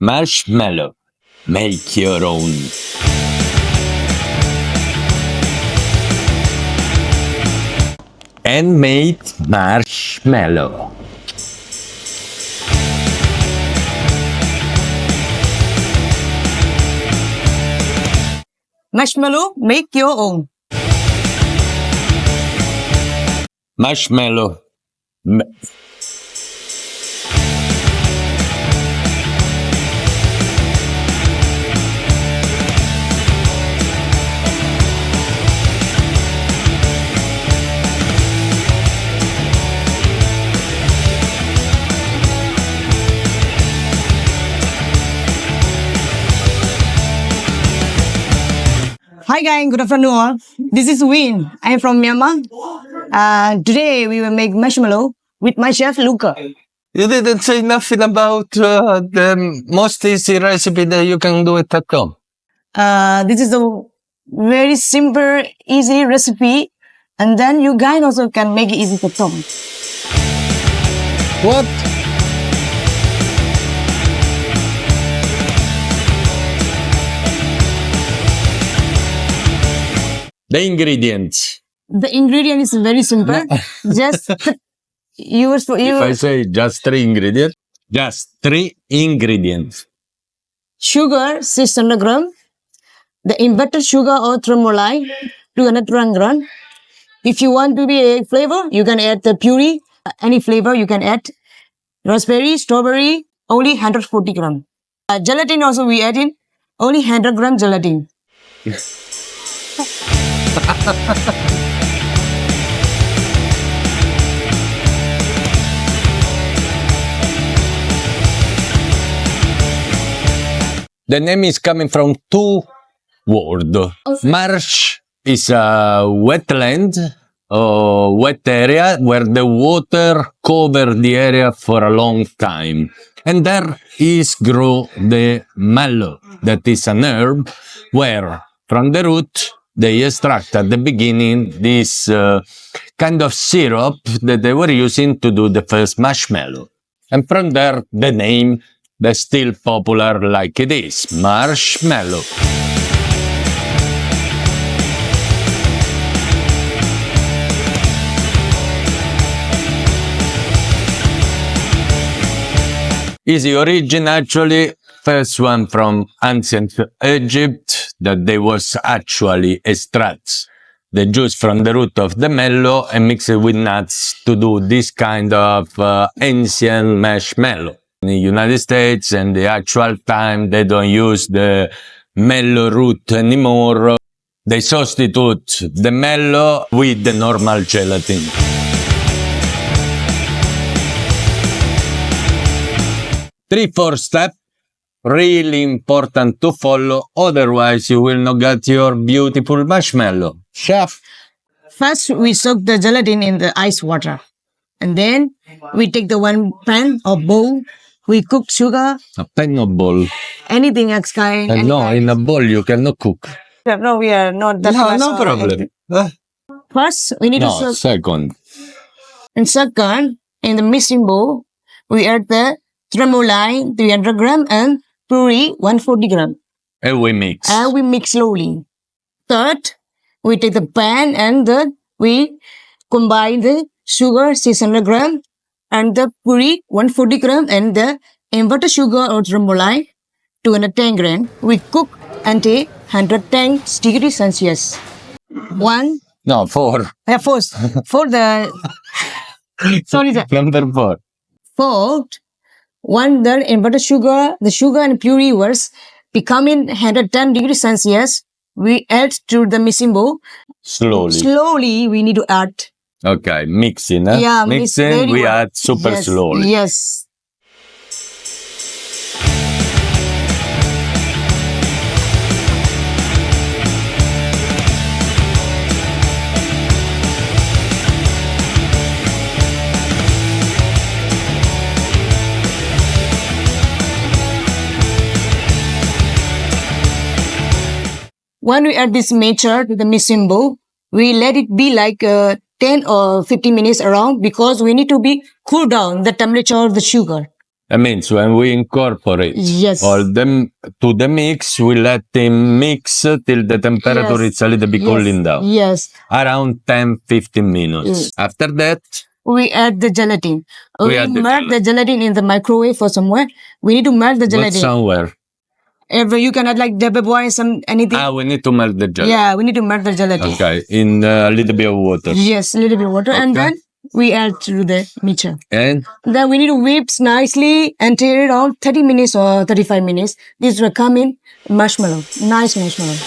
Marshmallow. Make your own. Handmade marshmallow. Marshmallow, make your own. Marshmallow. Hi guys, good afternoon all. This is Win. I am from Myanmar. Today we will make marshmallow with my chef Luca. You didn't say nothing about the most easy recipe that you can do it at home. This is a very simple, easy recipe, and then you guys also can make it easy for home. What? The ingredients. The ingredient is very simple. Just use for If I you say just 3 ingredients, just 3 ingredients. sugar 600 gram, the inverted sugar or tremolai 200 gram. If you want to be a flavor, you can add the puree, any flavor you can add. Raspberry, strawberry, only 140 gram. Gelatin also we add in, only 100 gram gelatin. The name is coming from 2 words. Marsh is a wetland or wet area where the water covered the area for a long time. And there is grow the mallow, that is an herb where from the root they extract at the beginning this kind of syrup that they were using to do the first marshmallow. And from there the name that's still popular like it is, marshmallow. Is the origin actually first one from ancient Egypt, that there was actually extracts the juice from the root of the mallow and mix it with nuts to do this kind of ancient marshmallow. In the United States and the actual time they don't use the mallow root anymore. They substitute the mallow with the normal gelatin. Three, 4 steps, really important to follow, otherwise you will not get your beautiful marshmallow. Chef? First, we soak the gelatin in the ice water. And then we take the one pan or bowl. We cook sugar, A pan or bowl? anything else kind. any No, kind. in a bowl you cannot cook. No, we are not that No, much, no problem. First, we need to No, soak. second. And second, in the mixing bowl, we add the tremolai 300 gram and puree 140 gram. And we mix. And we mix slowly. Third, we take the pan and we combine the sugar 600 gram and the puree 140 gram and the inverted sugar or tremolai 210 gram. We cook until 110 degrees Celsius. One, No, 4. first, for the, sorry sir. Number 4. Fourth, when the inverted sugar, the sugar and puree was becoming 110 degrees Celsius, we add to the mixing bowl. Slowly. Slowly, we need to add. Okay, mixing. Huh? Yeah, mix mixing, very we well. add super Yes, slowly. Yes. When we add this mixture to the mixing bowl, we let it be like 10 or 15 minutes around because we need to be cool down the temperature of the sugar. That means when we incorporate Yes. all them to the mix, we let them mix till the temperature Yes. is a little bit cooling down. Yes. Around 10-15 minutes. After that, We add the gelatin. We add the melt the gelatin in the microwave or somewhere. We need to melt the but gelatin. somewhere. If you can add like double boil some anything. We need to melt the gelatin. Yeah, we need to melt the gelatin. Okay, in a little bit of water. Yes, a little bit of water, and Okay. then we add to the mixture. And Then we need to whip nicely and tear it out 30 minutes or 35 minutes. This will come in marshmallow. Nice marshmallow.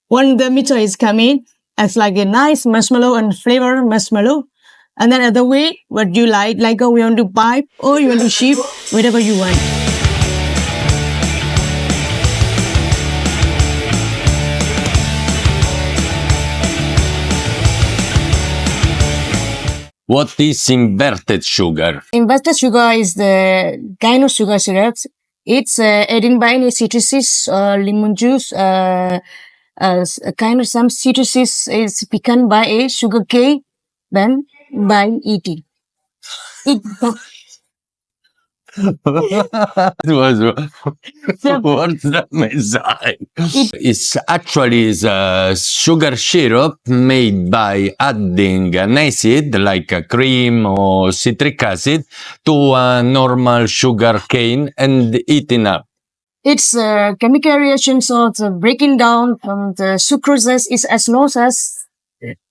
When the mixture is coming, it's like a nice marshmallow and flavored marshmallow. And then other way, what you like you want to pipe or you want to shape, whatever you want. what is inverted sugar? Inverted sugar is the kind of sugar syrups. It's added by any citruses or lemon juice. Kind of some citruses is become by a sugar cane, then by eating. It was what's the message? It's actually a sugar syrup made by adding an acid like a cream or citric acid to a normal sugar cane and eating up. Its chemical reactions of the breaking down from the sucrose is as low as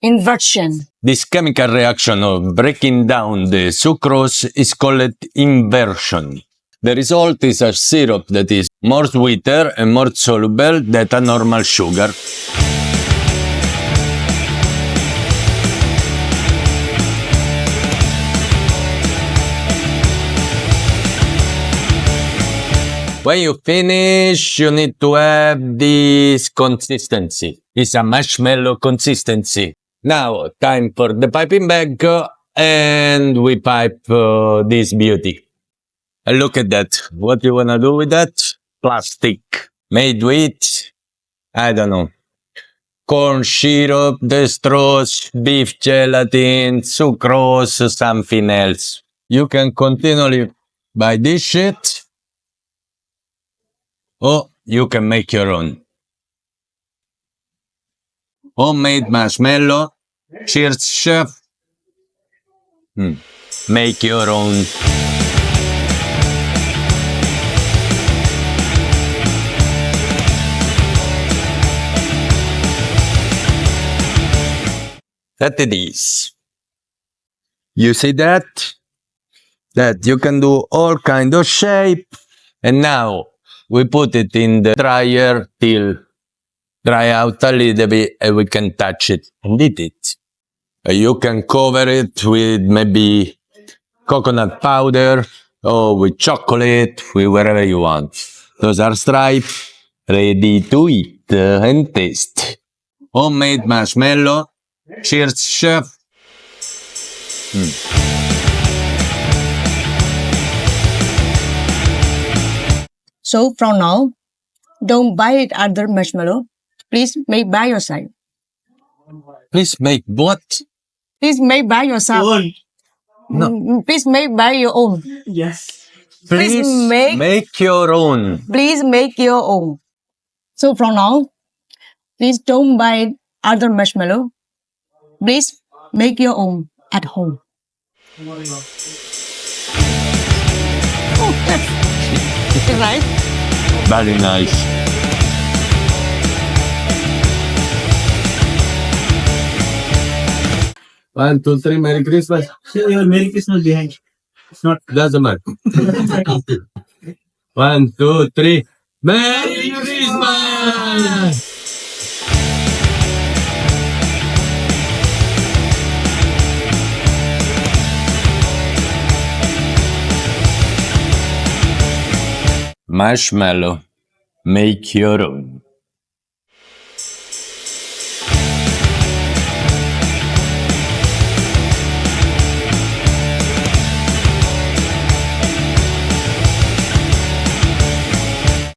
inversion. This chemical reaction of breaking down the sucrose is called inversion. The result is a syrup that is more sweeter and more soluble than a normal sugar. When you finish, you need to have this consistency. It's a marshmallow consistency. Now, time for the piping bag, and we pipe this beauty. And look at that. What you wanna do with that? Plastic. Made with, I don't know, corn syrup, dextrose, beef gelatin, sucrose, something else. You can continually buy this shit, or you can make your own. Homemade marshmallow. Cheers, chef. Make your own. That it is. You see that? That you can do all kind of shape. And now we put it in the dryer till dry out a little bit and we can touch it and eat it. You can cover it with maybe coconut powder or with chocolate, with whatever you want. Those are stripes, ready to eat and taste. Homemade marshmallow. Cheers, chef. So from now, don't buy it other marshmallow. Please make by yourself. Please make what? Please make by yourself. No. Please make by your own. Yes. Please make your own. Please make your own. So from now, please don't buy other marshmallow. Please make your own at home. Right? Very nice. One, two, three, Merry Christmas. Sir, your Merry Christmas behind. It's not. Doesn't matter. 1, 2, 3. Merry Christmas! Marshmallow. Make your own.